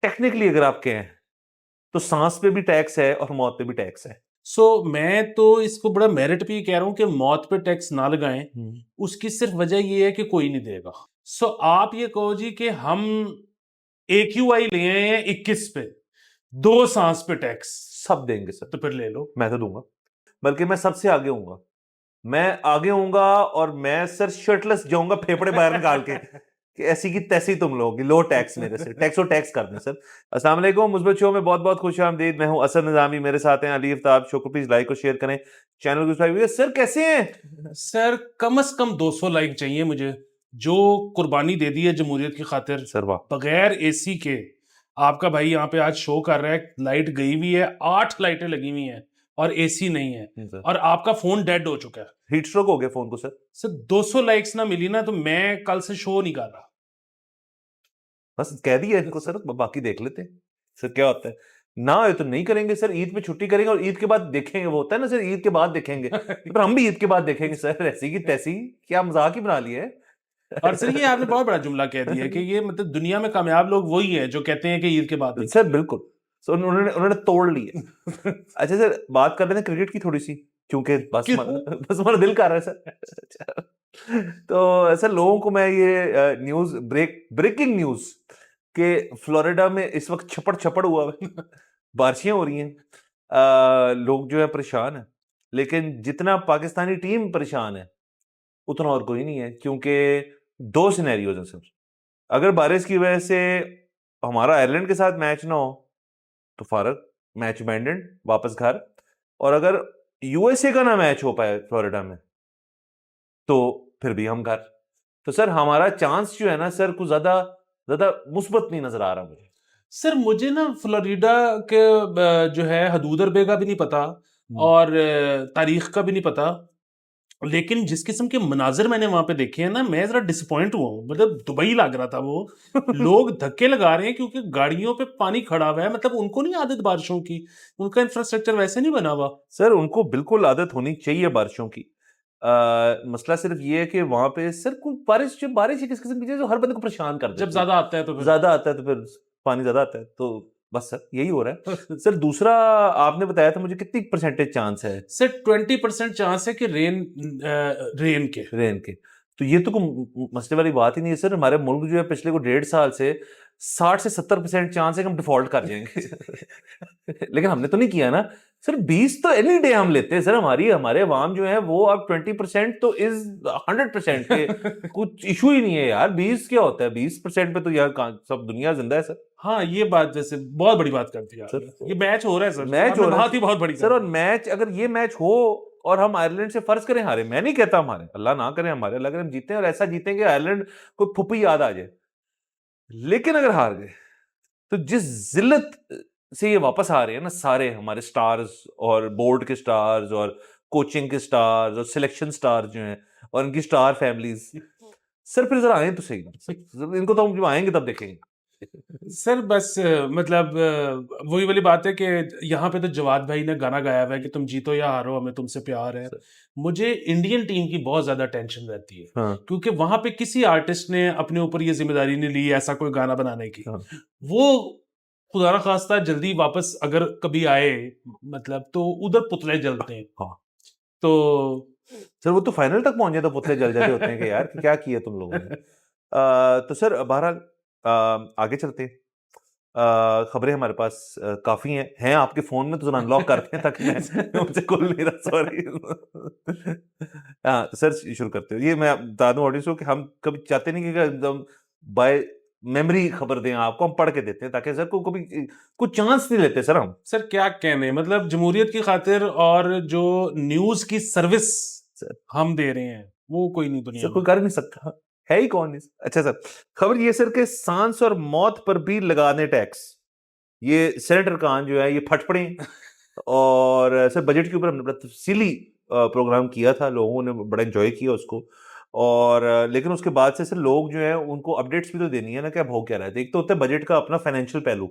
Technically अगर आप कहें तो सांस पे भी टैक्स है और मौत पे भी टैक्स है। मैं तो इसको बड़ा मेरिट पे ही कह रहा हूं कि मौत पे टैक्स ना लगाएं। उसकी सिर्फ वजह ये है कि कोई नहीं देगा। आप ये कहो जी कि हम AQI ले आए हैं 21 पे, 2 सांस पे टैक्स, सब देंगे सर, तो फिर ले लो। मैं तो दूंगा, बल्कि मैं सबसे आगे हूंगा। मैं आगे हूंगा और मैं सर शर्टलेस जाऊंगा फेफड़े बाहर निकाल के कि ऐसी की तैसी तुम लोग, लो टैक्स मेरे से, टैक्स और टैक्स कर दें सर। अस्सलाम वालेकुम, मुस्बत शो में बहुत बहुत खुश आमदीद। मैं हूं असद निजामी, मेरे साथ हैं अली आफ्ताब। शो को प्लीज लाइक और शेयर करें, चैनल को सब्सक्राइब करें। सर कैसे हैं? सर कम से कम 200 लाइक चाहिए मुझे। जो कुर्बानी दे दी है जमहूरियत की खातिर, सर वाह, बगैर एसी के आपका भाई यहाँ पे आज शो कर रहा है। लाइट गई हुई है, 8 लाइटें लगी हुई हैं और एसी नहीं है, सर और आपका फोन डेड हो चुका है। हीट स्ट्रोक हो गया फोन को सर। सर 200 लाइक्स ना मिली ना तो मैं कल से शो नहीं कर रहा। बस कह दिया इनको सर, बाकी देख लेते हैं सर क्या होता है। ना हो तो नहीं करेंगे सर, ईद पे छुट्टी करेंगे और ईद के बाद देखेंगे। वो होता है ना सर, ईद के बाद देखेंगे, पर हम भी ईद के बाद देखेंगे सर। ऐसी की तैसी, क्या मजाक ही बना लिया है। और सर ये आपने बहुत बड़ा जुमला कह दिया है कि ये मतलब दुनिया में कामयाब लोग वही हैं जो कहते हैं कि ईद के बाद देखेंगे। सर बिल्कुल, सर उन्होंने उन्होंने तोड़ लिया। अच्छा सर, बात कर रहे थे क्रिकेट की थोड़ी सी, क्योंकि बस बस हमारा दिल कर रहा है सर। तो सर लोगों को मैं ये न्यूज, ब्रेकिंग न्यूज कि फ्लोरिडा में इस वक्त छपड़ छपड़ हुआ है, बारिशें हो रही हैं, लोग जो है परेशान है। लेकिन जितना पाकिस्तानी टीम परेशान है उतना और कोई नहीं है, क्योंकि दो सिनेरियोज हैं सर। अगर बारिश की वजह से हमारा आयरलैंड के साथ मैच ना हो तो फारक, मैच अबैंडन, वापस घर। और अगर यूएसए का ना मैच हो पाए फ्लोरिडा में तो फिर भी हम घर। तो सर हमारा चांस जो है ना सर, कुछ ज्यादा ज्यादा मुस्बत नहीं नजर आ रहा मुझे। सर मुझे ना फ्लोरिडा के जो है हदूद अरबे का भी नहीं पता और तारीख का भी नहीं पता, लेकिन जिस किस्म के मनाजिर मैंने वहां पे देखे हैं ना, मैं जरा डिसअपॉइंट हुआ हूँ। मतलब दुबई लग रहा था वो। लोग धक्के लगा रहे हैं क्योंकि गाड़ियों पे पानी खड़ा हुआ है। मतलब उनको नहीं आदत बारिशों की, उनका इंफ्रास्ट्रक्चर वैसे नहीं बना हुआ। सर उनको बिल्कुल आदत होनी चाहिए बारिशों की। मसला सिर्फ ये है कि वहां पे सर कोई बारिश, जो बारिश है किस किस्म की चीज है जो हर बंदे को परेशान कर जब देती है। ज्यादा आता है तो फिर ज्यादा आता है तो फिर पानी ज्यादा आता है, तो बस सर यही हो रहा है। सर दूसरा आपने बताया था मुझे, कितनी परसेंटेज चांस है सिर्फ 20% चांस है कि रेन के। रेन के? तो ये तो कोई मसले वाली बात ही नहीं है सर। हमारे मुल्क जो है पिछले को 1.5 साल से 60 से 70% चांस है कि हम डिफॉल्ट कर जाएंगे। लेकिन हमने तो नहीं किया ना सर। 20 तो एनी डे हम लेते हैं सर। हमारे अवाम जो है वो अब 20% तो इज 100% के कुछ इशू ही नहीं है यार। 20 क्या होता है? 20% पे तो यार सब दुनिया जिंदा है सर। हाँ ये बात वैसे बहुत बड़ी बात कर दी सर आपने। ये मैच हो रहा है सर, मैच आपने हो रहा बात ही है बहुत बड़ी सर। कर और दी। मैच, अगर ये मैच हो और हम आयरलैंड से फर्ज करें हारे, मैं नहीं कहता हमारे, अल्लाह ना करे हमारे, अल्लाह करे हम जीते और ऐसा जीतें कि आयरलैंड को फुप्पी याद आ जाए। लेकिन अगर हार गए तो जिस जिल्लत से ये वापस आ रहे हैं ना सारे हमारे स्टार्स, और बोर्ड के स्टार्स, और कोचिंग के स्टार्स, और सिलेक्शन स्टार्स जो हैं, और इनकी स्टार फैमिलीज, सर फिर जरा आए तो सही सर। इनको तो हम जब आएंगे तब देखेंगे। सर बस मतलब वही वाली बात है कि यहाँ पे तो जवाद भाई ने गाना गाया हुआ है कि तुम जीतो या हारो हमें तुमसे प्यार है। सर, मुझे इंडियन टीम की बहुत ज्यादा टेंशन रहती है, हाँ क्योंकि वहां पे किसी आर्टिस्ट ने अपने ऊपर ये जिम्मेदारी नहीं ली ऐसा कोई गाना बनाने की। हाँ वो खुदा ना खास्ता जल्दी वापस अगर कभी आए, मतलब तो उधर पुतले जलते हैं। हाँ तो सर, वो तो फाइनल तक पहुंचे तो पुतले जल जाते होते हैं कि यार कि क्या किया तुम लोगों ने। तो सर बहरहाल आगे चलते हैं। खबरें हमारे पास काफी हैं आपके फोन में, तो जरा अनलॉक करते हैं ताकि मैं मुझसे खुल नहीं रहा, सॉरी। हाँ तो सर शुरू करते हो। ये मैं बता दूं ऑडियंस को कि हम कभी चाहते नहीं कि एकदम बाय मेमोरी खबर दें आपको, हम पढ़ के देते हैं ताकि सर को कभी कुछ चांस नहीं लेते सर हम। सर क्या कहने, मतलब जमहूरियत की खातिर और जो न्यूज की सर्विस सर हम दे रहे हैं वो कोई नहीं दुनिया सर कोई में। कर नहीं सकता, है ही कौन इस। अच्छा सर, खबर ये सर के सांस और मौत पर भी लगाने टैक्स। ये सेनेटर कान जो है ये फटफड़े। और सर बजट के ऊपर हमने बड़ा तफसीली प्रोग्राम किया था, लोगों ने बड़ा एंजॉय किया उसको। और लेकिन उसके बाद से सर लोग जो है उनको अपडेट्स भी तो देनी है ना कि अब हो क्या रहा है। एक तो होता है बजट का अपना फाइनेंशियल पहलू,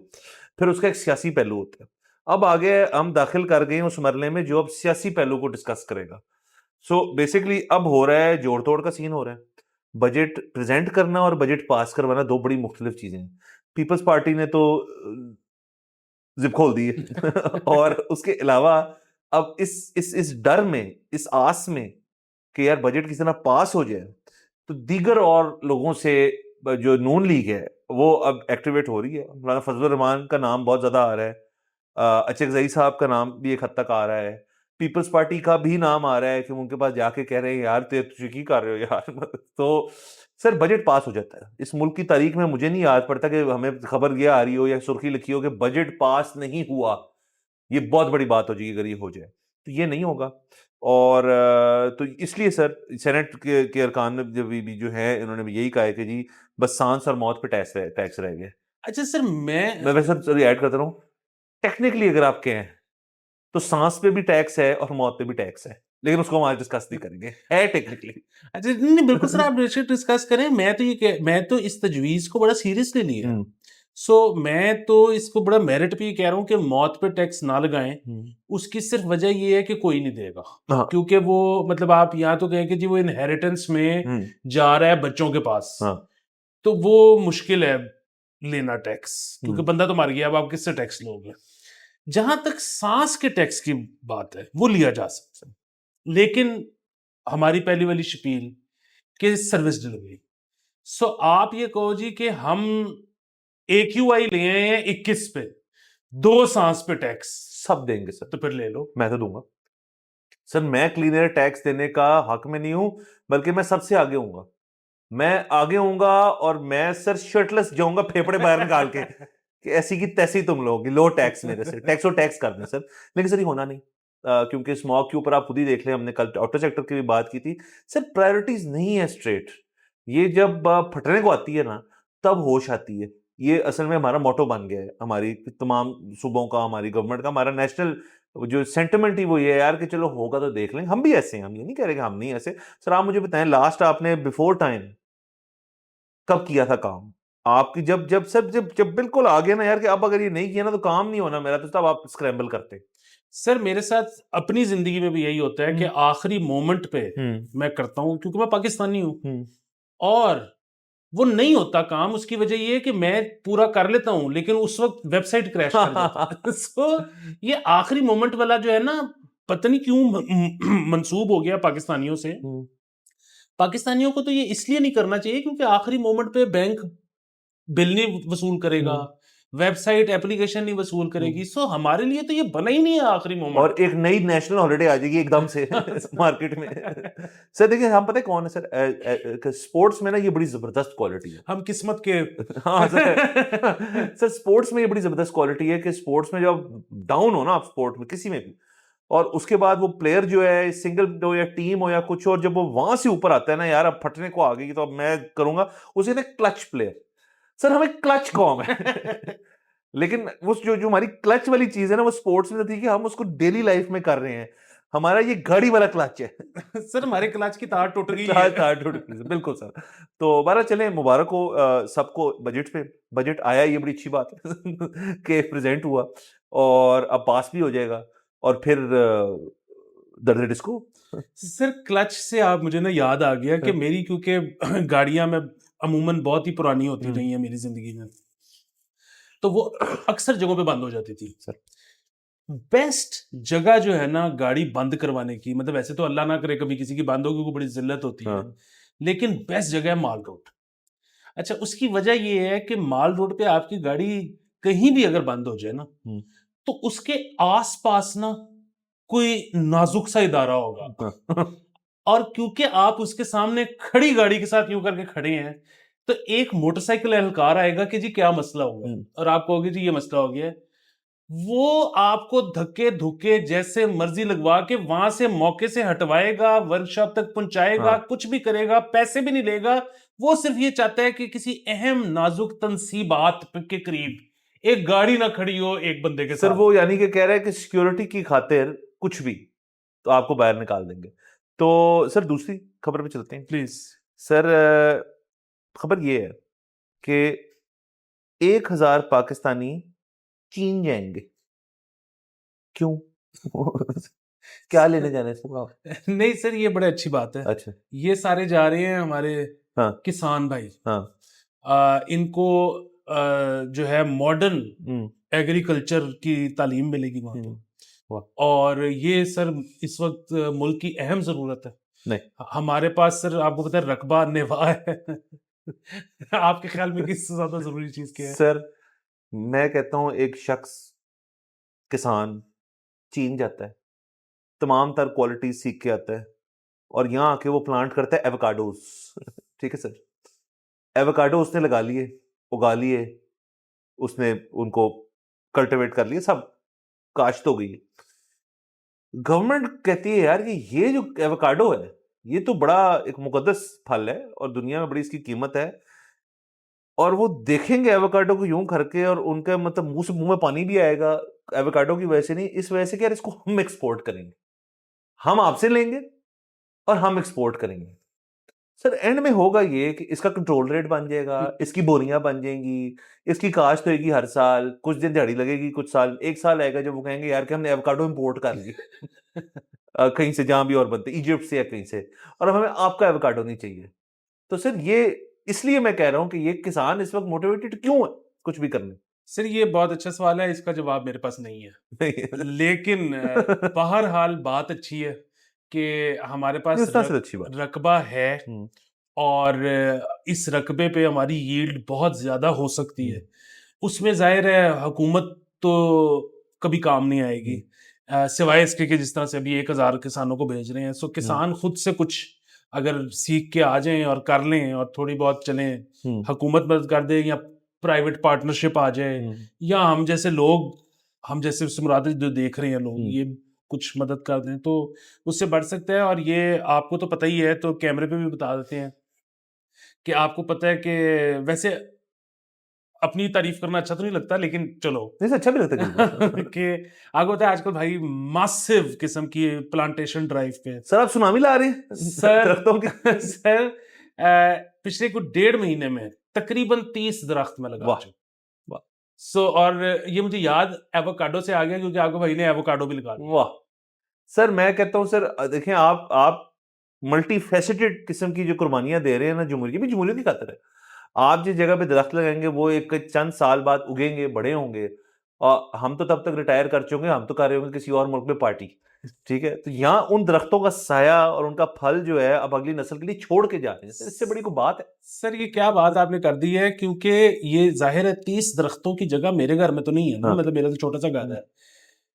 फिर उसका एक सियासी पहलू होता है। अब आगे हम दाखिल कर गए उस मरले में जो अब सियासी पहलू को डिस्कस करेगा। सो बेसिकली अब हो रहा है जोड़ तोड़ का सीन हो रहा है। बजट प्रेजेंट करना और बजट पास करवाना दो बड़ी मुख्तलिफ चीजें हैं। पीपल्स पार्टी ने तो जिप खोल दी है और उसके अलावा अब इस डर में, इस आस में कि यार बजट किसी तरह पास हो जाए, तो दीगर और लोगों से जो नून लीग है वो अब एक्टिवेट हो रही है। मौलाना फजलुर रहमान का नाम बहुत ज्यादा आ रहा है, अचकजई साहब का नाम भी एक हद तक आ रहा है, पीपल्स पार्टी का भी नाम आ रहा है कि उनके पास जाके कह रहे हैं यार तुझे की कर रहे हो यार तो सर बजट पास हो जाता है। इस मुल्क की तारीख में मुझे नहीं याद पड़ता कि हमें खबर ये आ रही हो या सुर्खी लिखी हो कि बजट पास नहीं हुआ। ये बहुत बड़ी बात हो जाएगी अगर ये हो जाए, तो ये नहीं होगा। और तो इसलिए सर सेनेट के अरकान में भी जो है इन्होंने भी यही कहा है कि जी बस सांस और मौत पे टैक्स रह गया। अच्छा सर, मैं वैसे सर ऐड करता रहूं, टेक्निकली अगर आप कहें तो सांस पे भी टैक्स है और मौत पे भी टैक्स है, लेकिन उसको हम आज डिस्कस नहीं करेंगे, है टेक्निकली। अच्छा नहीं, बिल्कुल सर, आप डिस्कस करें। मैं तो इस तजवीज को बड़ा सीरियसली लिया। सो मैं तो इसको बड़ा मेरिट पे कह रहा हूँ कि मौत पे टैक्स ना लगाएं। उसकी सिर्फ वजह ये है कि कोई नहीं देगा, हाँ। क्योंकि वो मतलब आप यहाँ तो कहें कि जी वो इनहेरिटेंस में जा रहा है बच्चों के पास, हाँ। तो वो मुश्किल है लेना टैक्स, क्योंकि बंदा तो मर गया, अब आप किससे टैक्स लोगे। जहां तक सांस के टैक्स की बात है वो लिया जा सकता है, लेकिन हमारी पहली वाली शपील कि सर्विस डिलीवरी। सो आप ये कहो जी कि हम AQI ले आए हैं 21 पे, 2 सांस पे टैक्स, सब देंगे सर, तो फिर ले लो। मैं तो दूंगा सर। मैं क्लीन एयर टैक्स देने का हक में नहीं हूं, बल्कि मैं सबसे आगे हूंगा। मैं आगे हूंगा और मैं सर शर्टलेस जाऊंगा फेफड़े बाहर निकाल के कि ऐसी की तैसी तुम लोग, लो टैक्स मेरे से, टैक्स और टैक्स कर दें सर। लेकिन सर ये होना नहीं, क्योंकि स्मॉग के ऊपर आप खुद ही देख लें, हमने कल आउटर सेक्टर की भी बात की थी सर। प्रायोरिटीज नहीं है स्ट्रेट। ये जब फटने को आती है ना तब होश आती है। ये असल में हमारा मोटो बन गया है, हमारी तमाम सूबों का, हमारी गवर्नमेंट का, हमारा नेशनल जो सेंटिमेंट ही वो ये है यार कि चलो होगा तो देख लेंगे। हम भी ऐसे हैं, हम ये नहीं कह रहे कि हम नहीं ऐसे। सर आप मुझे बताएं, लास्ट आपने बिफोर टाइम कब किया था काम आपकी? जब बिल्कुल आ गया ना यार कि अब अगर ये नहीं किया ना तो काम नहीं होना मेरा, तो तब आप स्क्रैम्बल करते। सर मेरे साथ अपनी जिंदगी में भी यही होता है कि आखिरी मोमेंट पे मैं करता हूं, क्योंकि मैं पाकिस्तानी हूं, और वो नहीं होता काम। उसकी वजह ये है कि मैं पूरा कर लेता हूं लेकिन उस वक्त वेबसाइट क्रैश कर जाता है। सो ये आखिरी मोमेंट वाला जो है ना, पता नहीं क्यों मंसूब हो गया पाकिस्तानियों से। पाकिस्तानियों को तो ये इसलिए नहीं करना चाहिए क्योंकि आखिरी मोमेंट पे बैंक बिल नहीं वसूल करेगा, वेबसाइट एप्लीकेशन नहीं वसूल करेगी। सो हमारे लिए तो ये बना ही नहीं है आखिरी मोमेंट। और एक नई नेशनल हॉलिडे आ जाएगी एकदम से मार्केट में। सर देखिए, हम पता है कौन है सर, स्पोर्ट्स में ना ये बड़ी जबरदस्त क्वालिटी है। हम किस्मत के हाँ सर, सर स्पोर्ट्स में ये बड़ी जबरदस्त क्वालिटी है कि स्पोर्ट्स में जब डाउन हो ना आप स्पोर्ट में किसी में भी, और उसके बाद वो प्लेयर जो है सिंगल हो या टीम हो या कुछ, और जब वो वहां से ऊपर आता है ना यार अब फटने को आ गई तो अब मैं करूंगा उसे ना क्लच प्लेयर। सर हमें क्लच कौन है लेकिन वो जो हमारी क्लच वाली चीज है ना वो स्पोर्ट्स में थी कि हम उसको डेली लाइफ में कर रहे हैं। हमारा ये घड़ी वाला क्लच है सर हमारे क्लच की तार टूट गई तार है। तार टूट गई बिल्कुल सर। तो बारह चले, मुबारक हो सबको बजट पे। बजट आया, ये बड़ी अच्छी बात है कि प्रेजेंट हुआ और अब पास भी हो जाएगा, और फिर दर्द डिस्को। सर क्लच से आप मुझे ना याद आ गया कि मेरी, क्योंकि गाड़ियां में अमूमन बहुत ही पुरानी होती रही हैं मेरी जिंदगी में, तो वो अक्सर जगहों पे बंद हो जाती थी। सर बेस्ट जगह जो है ना गाड़ी बंद करवाने की, मतलब ऐसे तो अल्लाह ना करे कभी किसी की बंद होगी, बड़ी जिल्लत होती है, लेकिन बेस्ट जगह है माल रोड। अच्छा, उसकी वजह ये है कि माल रोड पे आपकी गाड़ी कहीं भी अगर बंद हो जाए ना, तो उसके आसपास ना कोई नाजुक सा इदारा होगा और क्योंकि आप उसके सामने खड़ी गाड़ी के साथ यूं करके खड़े हैं, तो एक मोटरसाइकिल एहलकार आएगा कि जी क्या मसला हुआ, और आप कहोगे जी ये मसला हो गया है। वो आपको धक्के धुक्के जैसे मर्जी लगवा के वहां से मौके से हटवाएगा, वर्कशॉप तक पहुंचाएगा, कुछ भी करेगा, पैसे भी नहीं लेगा। वो सिर्फ ये चाहता है कि किसी अहम नाजुक तनसीबात के करीब एक गाड़ी ना खड़ी हो एक बंदे के सर साथ। वो यानी कि कह रहा है कि सिक्योरिटी की खातिर कुछ भी तो आपको बाहर निकाल देंगे। तो सर दूसरी खबर पे चलते हैं प्लीज। सर। खबर ये है कि 1000 पाकिस्तानी चीन जाएंगे। क्यों क्या लेने जाने सर आप? नहीं सर, ये बड़ी अच्छी बात है। अच्छा। ये सारे जा रहे हैं हमारे हाँ किसान भाई। हाँ इनको जो है मॉडर्न हम्म, एग्रीकल्चर की तालीम मिलेगी वहाँ पे। वाह, और ये सर इस वक्त मुल्क की अहम ज़रूरत है। नहीं हमारे पास सर आपको पता है रकबा निभा है। आपके ख्याल में किससे ज़्यादा ज़रूरी चीज़ क्या है? सर, मैं कहता हूँ एक शख्स किसान चीन जाता है, तमाम तर क्वालिटी सीख के आता है और यहाँ आके वो प्लांट करता है एवोकाडोस। ठीक है सर, एवोकाडो उसने लगा लिए, उगा लिए, उसने उनको कल्टीवेट कर लिए, सब काश्त हो गई। गवर्नमेंट कहती है यार कि ये जो एवोकाडो है ये तो बड़ा एक मुकद्दस फल है और दुनिया में बड़ी इसकी कीमत है, और वो देखेंगे एवोकाडो को यूं करके और उनका मतलब मुंह में पानी भी आएगा, एवोकाडो की वजह से नहीं, इस वजह से कि यार इसको हम एक्सपोर्ट करेंगे, हम आपसे लेंगे और हम एक्सपोर्ट करेंगे। सर एंड में होगा ये कि इसका कंट्रोल रेट बन जाएगा, इसकी बोरियां बन जाएंगी, इसकी काश्त होगी हर साल, कुछ दिन दिहाड़ी लगेगी, कुछ साल, एक साल आएगा जब वो कहेंगे यार कि हमने एवोकाडो इंपोर्ट कर ली कहीं से, जहां भी और बनते, इजिप्ट से या कहीं से, और हमें आपका एवोकाडो नहीं चाहिए। तो सर ये इसलिए मैं कह रहा हूं कि ये किसान इस वक्त मोटिवेटेड क्यों है कुछ भी करने। सर ये बहुत अच्छा सवाल है, इसका जवाब मेरे पास नहीं है। नहीं लेकिन बहरहाल बात अच्छी है कि हमारे पास उस तरह से अच्छी बात। रकबा है हम्म, और इस रकबे पे हमारी यील्ड बहुत ज़्यादा हो सकती है। उसमें जाहिर है हुकूमत तो कभी काम नहीं आएगी, सिवाय इसके कि जिस तरह से अभी 1000 किसानों को भेज रहे हैं। सो किसान खुद से कुछ अगर सीख के आ जाएं और कर लें और थोड़ी बहुत चलें, हुकूमत मदद कर दे या प्राइवेट पार्टनरशिप आ जाए, या हम जैसे लोग, हम जैसे सुमरात जो देख रहे हैं लोग, ये कुछ मदद कर दें तो उससे बढ़ सकता है। और ये आपको तो पता ही है, तो कैमरे पे भी बता देते हैं कि आपको पता है कि वैसे अपनी तारीफ करना अच्छा तो नहीं लगता, लेकिन चलो नहीं सर, अच्छा भी लगता है कि आपको पता है आजकल भाई मासिव किस्म की प्लांटेशन ड्राइव पे सर आप सुनामी ला रहे हैं सर दरख्तों की। सर पिछले कुछ 1.5 महीने में तकरीबन 30 दरख्त में लगा वाह चुका। वाह सो और ये मुझे याद एवोकाडो से आ गया क्योंकि आपको भाई ने एवोकाडो भी लगा दिया। वाह सर, मैं कहता हूं सर, देखें आप मल्टी फेसेटेड किस्म की जो कुर्बानियां दे रहे हैं ना जमहूरियत की, भी जमहूरियत की खातिर है। आप जिस जगह पे दरख्त लगाएंगे वो एक चंद साल बाद उगेंगे, बड़े होंगे, और हम तो तब तक रिटायर कर चुके हैं, हम तो कर रहे होंगे किसी और मुल्क में पार्टी। ठीक है, तो यहाँ उन दरख्तों का साया और उनका फल जो है अब अगली नस्ल के लिए छोड़ के जा रहे हैं, इससे बड़ी कोई बात है? सर ये क्या बात आपने कर दी है, क्योंकि ये जाहिर है 30 दरख्तों की जगह मेरे घर में तो नहीं है ना, हाँ। मतलब मेरा तो छोटा सा घर है,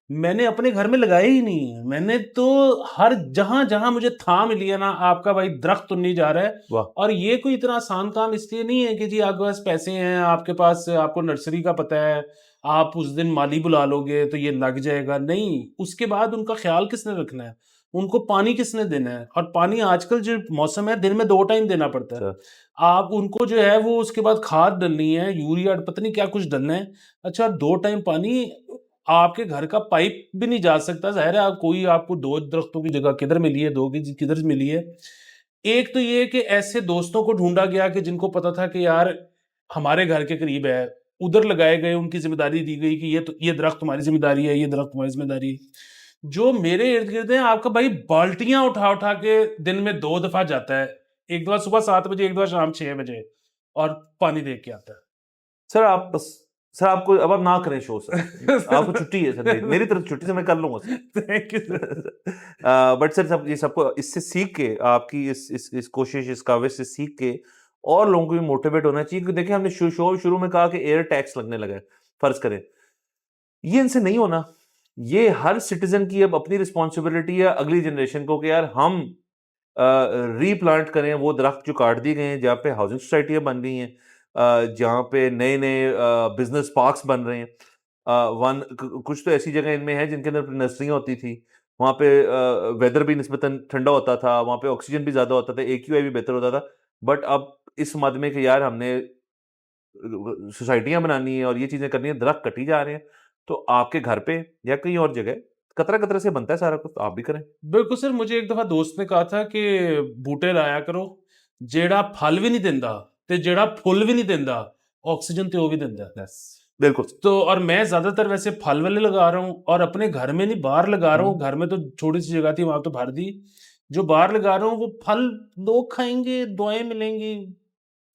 मैंने अपने घर में लगाया ही नहीं है। मैंने तो हर जहां जहां मुझे था मिली है ना, आपका भाई दरख्त तो नहीं जा रहा है। वाह और ये कोई इतना आसान काम इसलिए नहीं है कि जी आपके पास पैसे हैं, आपके पास आपको नर्सरी का पता है, आप उस दिन माली बुला लोगे तो ये लग जाएगा, नहीं। उसके बाद उनका ख्याल किसने रखना है, उनको पानी किसने देना है, और पानी आजकल जो मौसम है दिन में 2 टाइम देना पड़ता है। सर, आप उनको जो है वो उसके बाद खाद डलनी है, यूरिया पता नहीं क्या कुछ डलना है। अच्छा 2 टाइम पानी, आपके घर का पाइप भी नहीं जा सकता, ज़ाहिर है आप कोई आपको 2 दरख्तों की जगह किधर मिली है, 2 की किधर मिली है। एक तो ये कि ऐसे दोस्तों को ढूँढा गया कि जिनको पता था कि यार हमारे घर के करीब है, उधर लगाए गए, उनकी ज़िम्मेदारी दी गई कि ये दरख्त तुम्हारी ज़िम्मेदारी है, ये दरख्त तुम्हारी ज़िम्मेदारी है। जो मेरे इर्द-गिर्द हैं, आपका भाई बाल्टियाँ उठा-उठा के दिन में 2 दफ़ा जाता है। एक दफ़ा सुबह 7 बजे, एक दफ़ा शाम 6 बजे, और पानी दे के आता है। सर आप बस, सर आपको अब आप ना करें शो सर, आपको छुट्टी है सर, मेरी तरफ छुट्टी से मैं कर लूंगा sir. Thank you sir. But sir सब ये सबको इससे सीख के, आपकी इस कोशिश, इस काविश से सीख के और लोगों को भी मोटिवेट होना चाहिए कि देखिए हमने शो शुरू में कहा कि एयर टैक्स लगने लगा है, फर्ज करें, ये इनसे नहीं होना। ये हर सिटीजन की अब अपनी रिस्पॉन्सिबिलिटी है अगली जनरेशन को कि यार हम रीप्लांट करें वो दरख्त जो काट दिए गए हैं, जहाँ पे हाउसिंग सोसाइटियाँ बन रही हैं, जहाँ पे नए नए बिजनेस पार्क्स बन रहे हैं। कुछ तो ऐसी जगह इनमें है जिनके अंदर नर्सरियाँ होती थी, वहाँ पे वेदर भी निस्बतन ठंडा होता था, वहाँ पे ऑक्सीजन भी ज़्यादा होता था, AQI भी बेहतर होता था। बट अब इस मद में कि यार हमने सोसाइटियाँ बनानी है और ये चीज़ें करनी है, दरख्त कटी जा रहे हैं, तो आपके घर पे या कहीं और जगह कतरा-कतरा से बनता है सारा कुछ, तो आप भी करें। बिल्कुल सर, मुझे एक दफ़ा दोस्त ने कहा था कि बूटे लाया करो, जेड़ा फल भी नहीं देंदा ते जेड़ा फुल भी नहीं देंदा, ऑक्सीजन ते वो भी देंदा है। यस, बिल्कुल सर। तो और मैं ज़्यादातर वैसे फल वाले लगा रहा हूँ, और अपने घर में नहीं बाहर लगा रहा हूँ। घर में तो छोटी-सी जगह थी, वहाँ तो भर दी। जो बाहर लगा रहा हूँ वो फल लोग खाएँगे, दुआएँ मिलेंगी।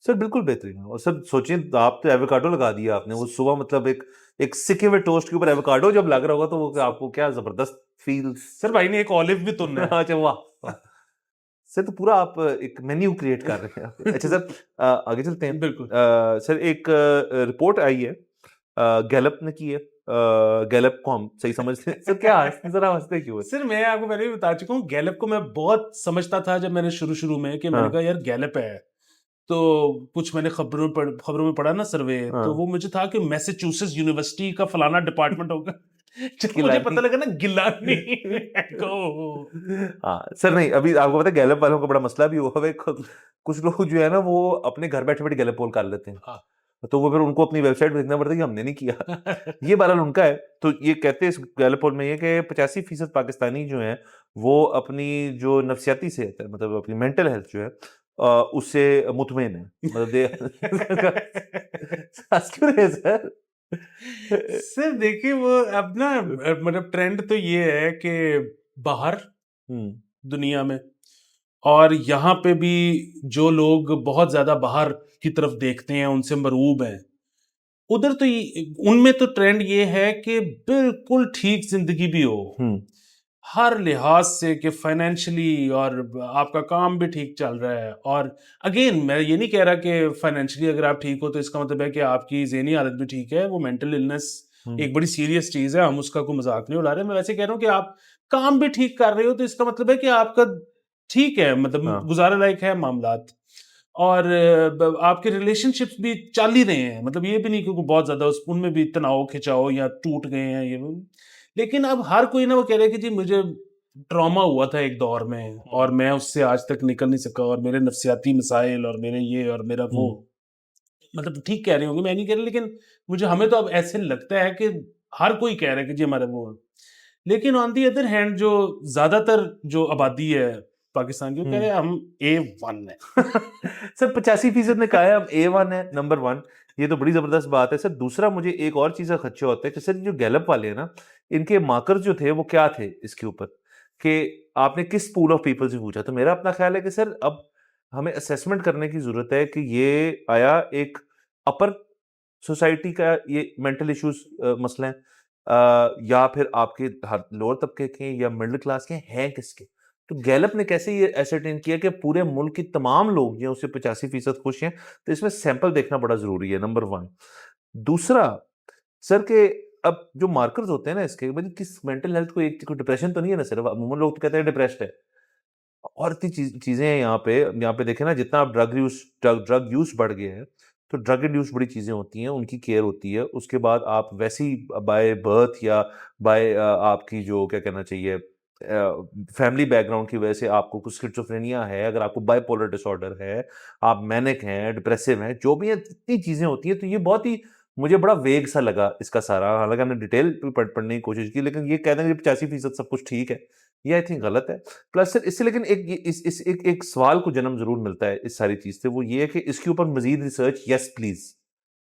सर बिल्कुल बेहतरीन है। और सर सोचिए आप तो एवोकाडो लगा दिया आपने, वो सुबह मतलब एक सिके हुए टोस्ट के ऊपर एवोकाडो जब लग रहा होगा तो वो आपको क्या जबरदस्त फील। सर भाई ने एक ऑलिव भी तुनना है। अच्छा वाह वाह। सर तो पूरा आप एक मेन्यू क्रिएट कर रहे हैं आप। अच्छा सर आगे चलते हैं। बिल्कुल। सर एक रिपोर्ट आई है गैलप ने की है, गैलप को हम सही समझते हैं। सर क्या जरा हंसते क्यों हैं? सर मैं आपको पहले भी बता चुका हूँ, गैलप को मैं बहुत समझता था जब मैंने शुरू में कि मैंने हाँ कहा यार गैलप है, तो कुछ मैंने खबरों में पढ़ा ना सर्वे, तो हाँ वो मुझे था कि मैसेच्यूसेट्स यूनिवर्सिटी का फलाना डिपार्टमेंट होगा। जब मुझे गिलानी। पता लगा ना गिलानी को। हाँ सर नहीं, अभी आपको पता है गैलप वालों का बड़ा मसला भी हुआ है। कुछ लोग जो है ना वो अपने घर बैठे बैठे गैलप पोल कर लेते हैं, हाँ। तो वो फिर उनको अपनी वेबसाइट भेजना पड़ता है कि हमने नहीं किया। ये बहरहाल उनका है। तो ये कहते हैं इस गैलप पोल में ये कि 85% पाकिस्तानी जो हैं वो अपनी जो नफ्सियाती सेहत है, मतलब अपनी मेंटल हेल्थ जो है उससे मुतमईन है। मतलब दे हंस क्यों रहे हैं, सर? सर देखिए वो अब ना मतलब ट्रेंड तो ये है कि बाहर हम्म दुनिया में और यहाँ पे भी जो लोग बहुत ज्यादा बाहर की तरफ देखते हैं, उनसे मरूब हैं, उधर तो उनमें तो ट्रेंड ये है कि बिल्कुल ठीक जिंदगी भी हो हम्म हर लिहाज से, कि फाइनेंशियली और आपका काम भी ठीक चल रहा है। और अगेन मैं ये नहीं कह रहा कि फाइनेंशियली अगर आप ठीक हो तो इसका मतलब है कि आपकी ज़हनी हालत भी ठीक है। वो मेंटल इलनेस हम्म एक बड़ी सीरियस चीज़ है, हम उसका कोई मजाक नहीं उड़ा रहे। मैं वैसे कह रहा हूँ कि आप काम भी ठीक कर रहे हो तो इसका मतलब है कि आपका ठीक है, मतलब हाँ गुजारा लायक है मामलात। और आपके रिलेशनशिप्स भी चल ही रहे हैं, मतलब ये भी नहीं कि कोई बहुत ज्यादा उनमें भी तनाव खिंचाव या टूट गए हैं ये वो। लेकिन अब हर कोई ना वो कह रहा है कि जी मुझे ट्रॉमा हुआ था एक दौर में और मैं उससे आज तक निकल नहीं सका, और मेरे नफ्सियाती मसाइल और मेरे ये और मेरा वो। हम्म मतलब ठीक कह रहे होंगे, मैं नहीं कह रहा, लेकिन मुझे हमें तो अब ऐसे लगता है कि हर कोई कह रहा है कि जी हमारा वो है। लेकिन ऑन दी अदर हैंड जो ज्यादातर जो आबादी है पाकिस्तान की, वो कह रहे हम्म। हैं हम A1 है। सर 85% ने कहा है हम A1 है, नंबर 1। ये तो बड़ी जबरदस्त बात है सर। दूसरा मुझे एक और चीज का खदशा होता है कि सर जो गैलप वाले हैं ना, इनके मार्कर जो थे वो क्या थे इसके ऊपर, कि आपने किस पूल ऑफ पीपल से पूछा। तो मेरा अपना ख्याल है कि सर अब हमें असेसमेंट करने की जरूरत है कि ये आया एक अपर सोसाइटी का ये मेंटल इश्यूज मसला है, या फिर आपके लोअर तबके के या मिडिल क्लास के हैं किसके। तो गैलप ने कैसे ये एसरटेन किया कि पूरे मुल्क की तमाम लोग जो उससे 85% खुश हैं। तो इसमें सैंपल देखना बड़ा जरूरी है, नंबर 1। दूसरा सर के अब जो मार्कर्स होते हैं ना इसके, मतलब किस मेंटल हेल्थ को, एक कोई डिप्रेशन तो नहीं है ना सिर्फ, अमूमन लोग तो कहते हैं डिप्रेस्ड है। और इतनी चीजें हैं यहाँ पे देखें ना, जितना आप ड्रग यूज बढ़ गया है, तो ड्रग इंड्यूस बड़ी चीजें होती हैं, उनकी केयर होती है। उसके बाद आप वैसे ही बाय बर्थ या बाय आपकी जो क्या कहना चाहिए फैमिली बैकग्राउंड की वजह से आपको कुछ स्किज़ोफ्रेनिया है, अगर आपको बाइपोलर डिसऑर्डर है, आप मैनिक हैं, डिप्रेसिव हैं, जो भी है, इतनी चीजें होती हैं। तो ये बहुत ही मुझे बड़ा वेग सा लगा इसका सारा। हालांकि हमने डिटेल पढ़ने की कोशिश की, लेकिन ये कह देंगे 85% सब कुछ ठीक है, ये आई थिंक गलत है। प्लस सर इससे लेकिन एक इस एक सवाल को जन्म जरूर मिलता है इस सारी चीज से, वो ये है कि इसके ऊपर मजीद रिसर्च, यस प्लीज,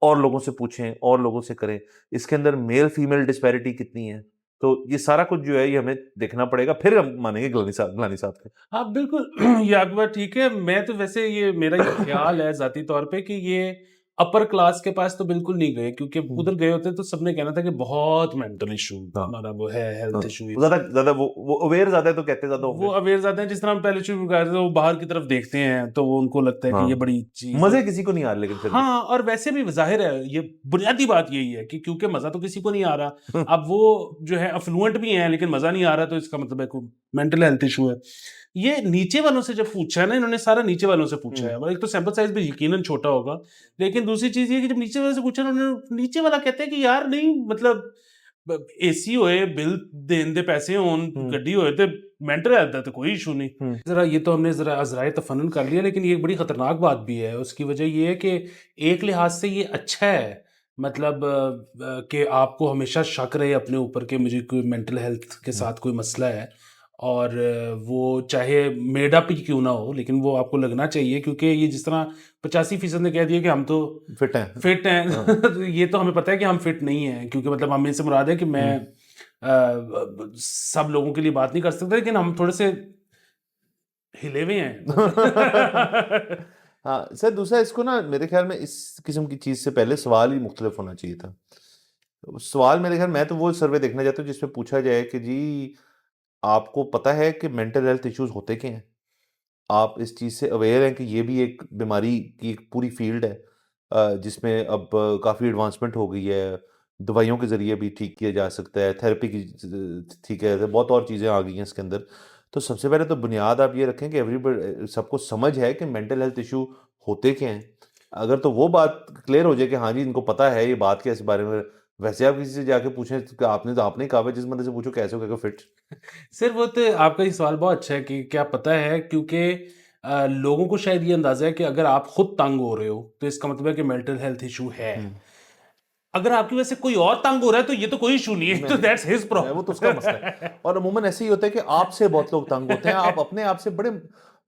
और लोगों से पूछें और लोगों से करें। इसके अंदर मेल फीमेल डिस्पैरिटी कितनी है, तो ये सारा कुछ जो है ये हमें देखना पड़ेगा, फिर हम मानेंगे गिलानी साहब के। हाँ बिल्कुल। ये आपकी बात ठीक है। मैं तो वैसे ये मेरा ये ख्याल है जाती तौर पे कि ये अपर क्लास के पास तो बिल्कुल नहीं गए, क्योंकि उधर गए होते तो सबने कहना था कि बहुत मेंटल इशू हाँ हमारा वो है, हाँ। Health issue. ज्यादा ज्यादा वो अवेयर ज्यादा है तो कहते ज्यादा वो होंगे। अवेयर ज्यादा है, जिस तरह हम पहले शुरू कर रहे थे, वो बाहर की तरफ देखते हैं तो वो उनको लगता है कि हाँ ये बड़ी चीज है। मजे किसी को नहीं आ रहे लेकिन फिर भी। हाँ, और वैसे भी जाहिर है ये बुनियादी बात यही है कि क्योंकि मजा तो किसी को नहीं आ रहा। अब वो जो है अफ्लुएंट भी हैं लेकिन मजा नहीं आ रहा, तो इसका मतलब है कोई मेंटल हेल्थ इशू है। ये नीचे वालों से जब पूछा है ना, इन्होंने सारा नीचे वालों से पूछा है, और एक तो सैंपल साइज भी यकीनन छोटा होगा। लेकिन दूसरी चीज ये कि जब नीचे वाले से पूछा ना, उन्होंने नीचे वाला कहते हैं कि यार नहीं, मतलब एसी होए, बिल देन दे पैसे होन, गड्डी होए, तो मेंटल हेल्थ है तो कोई इशू नहीं। जरा ये तो हमने जरा अजराए तफन्नुन कर लिया, लेकिन ये एक बड़ी खतरनाक बात भी है। उसकी वजह ये है कि एक लिहाज से ये अच्छा है, मतलब कि आपको हमेशा शक रहे अपने ऊपर कि मुझे कोई मेंटल हेल्थ के साथ कोई मसला है, और वो चाहे मेड अप ही क्यों ना हो, लेकिन वो आपको लगना चाहिए। क्योंकि ये जिस तरह 85% ने कह दिया कि हम तो फिट है। फिट हैं, तो ये तो हमें पता है कि हम फिट नहीं हैं, क्योंकि मतलब हमें से मुराद है कि मैं सब लोगों के लिए बात नहीं कर सकता, लेकिन हम थोड़े से हिले हुए हैं। हाँ सर, दूसरा इसको ना मेरे ख्याल में इस किस्म की चीज़ से पहले सवाल ही मुख्तलिफ होना चाहिए था। सवाल मेरे ख्याल, मैं तो वो सर्वे देखना चाहता हूँ जिसमें पूछा जाए कि जी आपको पता है कि मेंटल हेल्थ इश्यूज होते क्या हैं, आप इस चीज़ से अवेयर हैं कि ये भी एक बीमारी की एक पूरी फील्ड है, जिसमें अब काफ़ी एडवांसमेंट हो गई है, दवाइयों के ज़रिए भी ठीक किया जा सकता है, थेरेपी की ठीक है, बहुत और चीज़ें आ गई हैं इसके अंदर। तो सबसे पहले तो बुनियाद आप ये रखें कि एवरीबडी सबको समझ है कि मेंटल हेल्थ इशू होते क्या हैं। अगर तो वो बात क्लियर हो जाए कि हाँ जी इनको पता है ये बात क्या है इस बारे में, वैसे आप किसी से जाके पूछें तो आपने ही कहा हुआ है, जिस बंदे से पूछो कैसे हो क्या फिट। सिर्फ वो तो आपका ये सवाल बहुत अच्छा है कि क्या पता है, क्योंकि लोगों को शायद ये अंदाजा है कि अगर आप खुद तंग हो रहे हो तो इसका मतलब है कि मेंटल हेल्थ इशू है। अगर आपकी वजह से कोई और तंग हो रहा है तो ये तो कोई इशू नहीं है, तो दैट्स हिज वो तो उसका मसला है। प्रॉब्लम। और अमूमन ऐसे ही होता है कि आपसे बहुत लोग तंग होते हैं, आप अपने आप से बड़े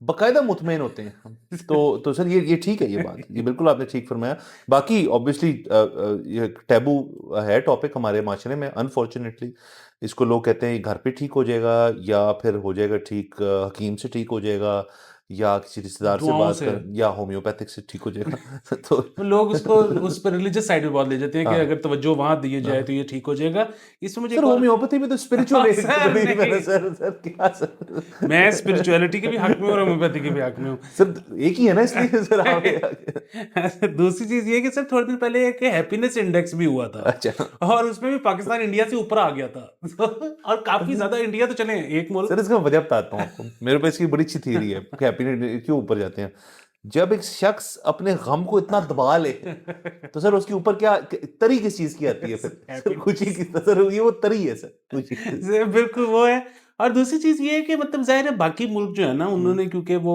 बाकायदा मुतमईन होते हैं। तो सर ये ठीक है, ये बात ये बिल्कुल आपने ठीक फरमाया। बाकी ऑब्वियसली ये टैबू है टॉपिक हमारे माशरे में, अनफॉर्चुनेटली। इसको लोग कहते हैं घर पे ठीक हो जाएगा, या फिर हो जाएगा ठीक हकीम से ठीक हो जाएगा, या किसी रिश्तेदार से दुआओं बात से कर, या होम्योपैथिक से ठीक हो जाएगा। तो लोग उसको उस पर रिलीजियस साइड में बहुत ले जाते हैं कि हाँ अगर तवज्जो वहां दी जाए तो हाँ ये ठीक हो जाएगा। इसमें मुझे सर, एक और होम्योपैथी में तो स्पिरिचुअल एक सर बिलीव है ना नहीं, सर, क्या मैं सर। स्पिरिचुअलिटी के भी हक में हूँ और होम्योपैथी के भी हक में हूँ। सर एक ही है ना, इसलिए सर आप दूसरी चीज ये है कि सर थोड़े दिन पहले एक हैप्पीनेस इंडेक्स भी हुआ था अच्छा और उसमें भी पाकिस्तान इंडिया से ऊपर आ गया था। और काफी ज्यादा, इंडिया तो चले एक मुल्क। सर इसका वजह बताता हूँ आपको, मेरे पास इसकी बड़ी अच्छी थियरी है कि हैप्पीनेस क्यों ऊपर जाते हैं। जब एक शख्स अपने गम को इतना दबा ले तो सर उसके ऊपर क्या तरी किस चीज की आती है फिर सर, खुशी की, सर ये वो तरी है सर, खुशी। बिल्कुल वो है। और दूसरी चीज ये है कि मतलब जाहिर है बाकी मुल्क जो है ना, उन्होंने क्योंकि वो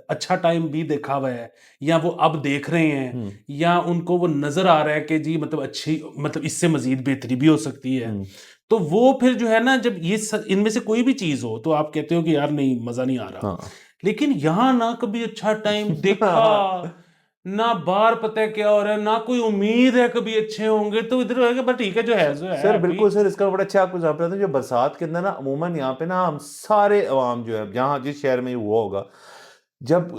अच्छा टाइम भी देखा हुआ है, या वो अब देख रहे हैं, हम्म या उनको वो नजर आ रहा है कि जी मतलब अच्छी, मतलब इससे मजीद बेहतरी भी हो सकती है। हम्म तो वो फिर जो है ना, जब ये इनमें से कोई भी चीज हो तो आप कहते हो कि यार नहीं, मजा नहीं आ रहा। हाँ लेकिन यहाँ ना कभी अच्छा टाइम देखा, ना बाहर पता है क्या हो रहा है, ना कोई उम्मीद है कभी अच्छे होंगे, तो इधर होगा बस ठीक है जो है सो है सर अभी। बिल्कुल सर, इसका बड़ा अच्छा आपको जवाब बताता हूँ। जो बरसात के अंदर ना अमूमन यहाँ पे ना हम सारे अवाम जो है, जहाँ जिस शहर में ये हुआ होगा, जब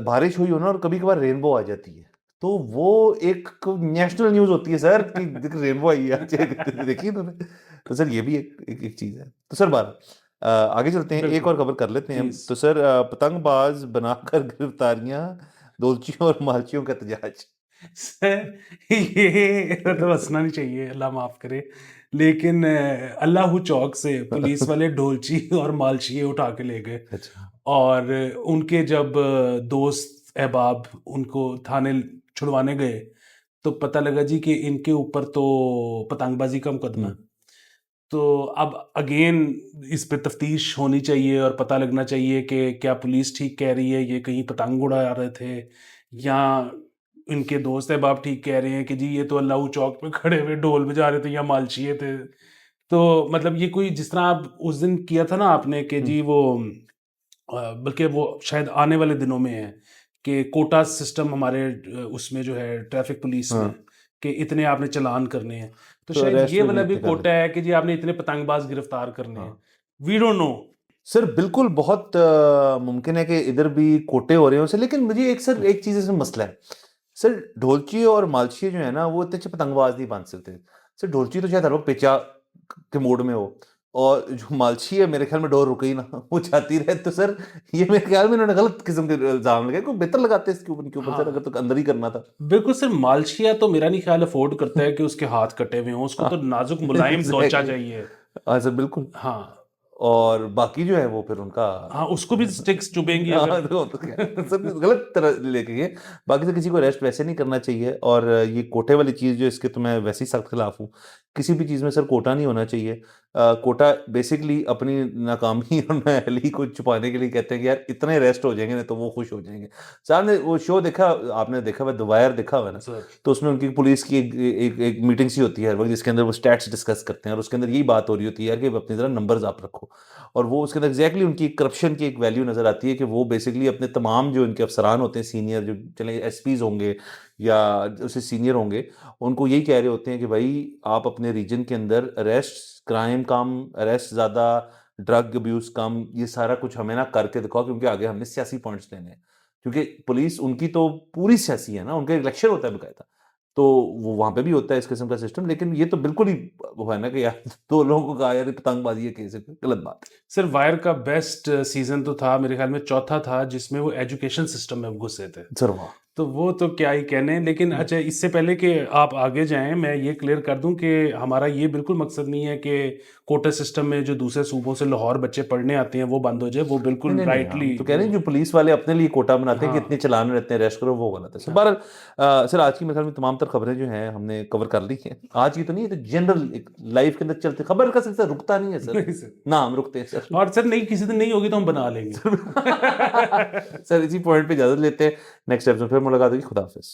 बारिश हुई हो ना और कभी कभार रेनबो आ जाती है, तो वो एक नेशनल न्यूज होती है सर कि रेनबो आई है। देखिए तुमने। तो सर ये भी एक चीज है। तो सर बार आगे चलते हैं, एक बिल्कुल और खबर कर लेते हैं हम। प्लीज। तो सर पतंगबाज बनाकर गिरफ्तारियां, दोलचियों और मालचियों का एहतजाज। सर ये मतलब हंसना नहीं चाहिए, अल्लाह माफ करे, लेकिन अल्लाह चौक से पुलिस वाले ढोलची और मालची उठा के ले गए। अच्छा। और उनके जब दोस्त अहबाब उनको थाने छुड़वाने गए तो पता लगा जी कि इनके ऊपर तो पतंगबाजी का मुकदमा है। तो अब अगेन इस पे तफ्तीश होनी चाहिए और पता लगना चाहिए कि क्या पुलिस ठीक कह रही है, ये कहीं पतंग उड़ा रहे थे, या इनके दोस्त अहबाब ठीक कह रहे हैं कि जी ये तो अल्लाह चौक पे खड़े हुए ढोल बजा रहे थे या मालचिए थे। तो मतलब ये कोई, जिस तरह आप उस दिन किया था ना आपने कि जी वो बल्कि वो शायद आने वाले दिनों में है कि कोटा सिस्टम हमारे उसमें जो है ट्रैफिक पुलिस में, हाँ कि इतने आपने चालान करने हैं, तो तो शायद अरेस्ट ये में भी वाला भी इतने कर कोटा लेते। है कि जी आपने इतने पतंगबाज गिरफ्तार करने हैं। हाँ वी डोंट नो। सर बिल्कुल, बहुत मुमकिन है कि इधर भी कोटे हो रहे हो सर, लेकिन मुझे एक सर एक चीज़ इसमें मसला है। सर ढोलची और मालची जो है ना, वो इतने अच्छे पतंगबाज नहीं बांध सकते। सर ढोलची तो शायद हर वक्त पेचा के मोड में हो, और जो मालची है मेरे ख्याल में डोर रुके ही ना, वो जाती रहे। तो सर ये मेरे ख्याल में इन्होंने गलत किस्म के इल्जाम लगाए, कोई बेहतर लगाते इसके ऊपर सर, हाँ अगर तो अंदर ही करना था। बिल्कुल सर, मालशिया तो मेरा नहीं ख्याल अफोर्ड करता है कि उसके हाथ कटे हुए हों, उसको हाँ तो नाजुक मुलायम त्वचा एग्जैक्टली। चाहिए। हाँ सर बिल्कुल। हाँ और बाकी जो है वो फिर उनका हाँ, उसको भी स्टिक्स चुभेंगी हाँ, अगर। तो क्या सब गलत तरह लेके गए। बाकी तो किसी को अरेस्ट वैसे नहीं करना चाहिए, और ये कोटे वाली चीज़ जो, इसके तो मैं वैसे ही सख्त खिलाफ हूँ। किसी भी चीज़ में सर कोटा नहीं होना चाहिए। कोटा बेसिकली अपनी नाकामी और नाअहली को छुपाने के लिए कहते हैं कि यार इतने अरेस्ट हो जाएंगे ना तो वो खुश हो जाएंगे। साहब ने वो शो देखा, आपने देखा हुआ द वायर देखा हुआ है ना, सर तो उसमें उनकी पुलिस की एक मीटिंग सी होती है हर वक्त, जिसके अंदर वो स्टैट्स डिस्कस करते हैं, और उसके अंदर यही बात हो रही होती है यार कि अपनी तरह नंबर्स आप रखो। और वो उसके अंदर एग्जैक्टली उनकी करप्शन की एक वैल्यू नज़र आती है कि वो बेसिकली अपने तमाम जो इनके अफसरान होते हैं सीनियर, जो चले एसपीज होंगे या उससे सीनियर होंगे, उनको यही कह रहे होते हैं कि भाई आप अपने रीजन के अंदर अरेस्ट क्राइम कम, अरेस्ट ज़्यादा, ड्रग अब्यूज़ कम, ये सारा कुछ हमें ना करके दिखाओ, क्योंकि आगे हमने सियासी पॉइंट्स लेने हैं। क्योंकि पुलिस उनकी तो पूरी सियासी है ना, उनका एक लेक्चर होता है बकायदा, तो वो वहाँ पे भी होता है इस किस्म का सिस्टम। लेकिन ये तो बिल्कुल ही वो है ना कि यार 2 लोगों को कहा यार ये पतंगबाजी है, केस है, गलत बात है। सर वायर का बेस्ट सीजन तो था मेरे ख्याल में चौथा था, जिसमें वो एजुकेशन सिस्टम में घुसे थे। सर वाह! तो वो तो क्या ही कहने। लेकिन अच्छा, इससे पहले कि आप आगे जाएं, मैं ये क्लियर कर दूं कि हमारा ये बिल्कुल मकसद नहीं है कि कोटा सिस्टम में जो दूसरे सूबों से लाहौर बच्चे पढ़ने आते हैं वो बंद हो जाए। वो नहीं, बिल्कुल नहीं, नहीं, राइटली हम तो कह रहे हैं जो पुलिस वाले अपने लिए कोटा बनाते हैं कि हाँ इतने चालान रहते हैं, अरेस्ट करो, वो गलत है। सर हाँ बहरहाल सर आज की मेरे ख्याल में तमाम तर खबरें जो हैं हमने कवर कर ली हैं। आज की तो नहीं, ये तो जनरल एक लाइफ के अंदर चलते खबर का सिलसिला रुकता नहीं है सर। नहीं सर। ना हम रुकते हैं सर। और सर नहीं, किसी दिन नहीं होगी तो हम बना लेंगे। सर इसी पॉइंट पे इजाजत लेते हैं। नेक्स्ट एपिसोड फिर मुलाकात होगी। खुदा हाफिज।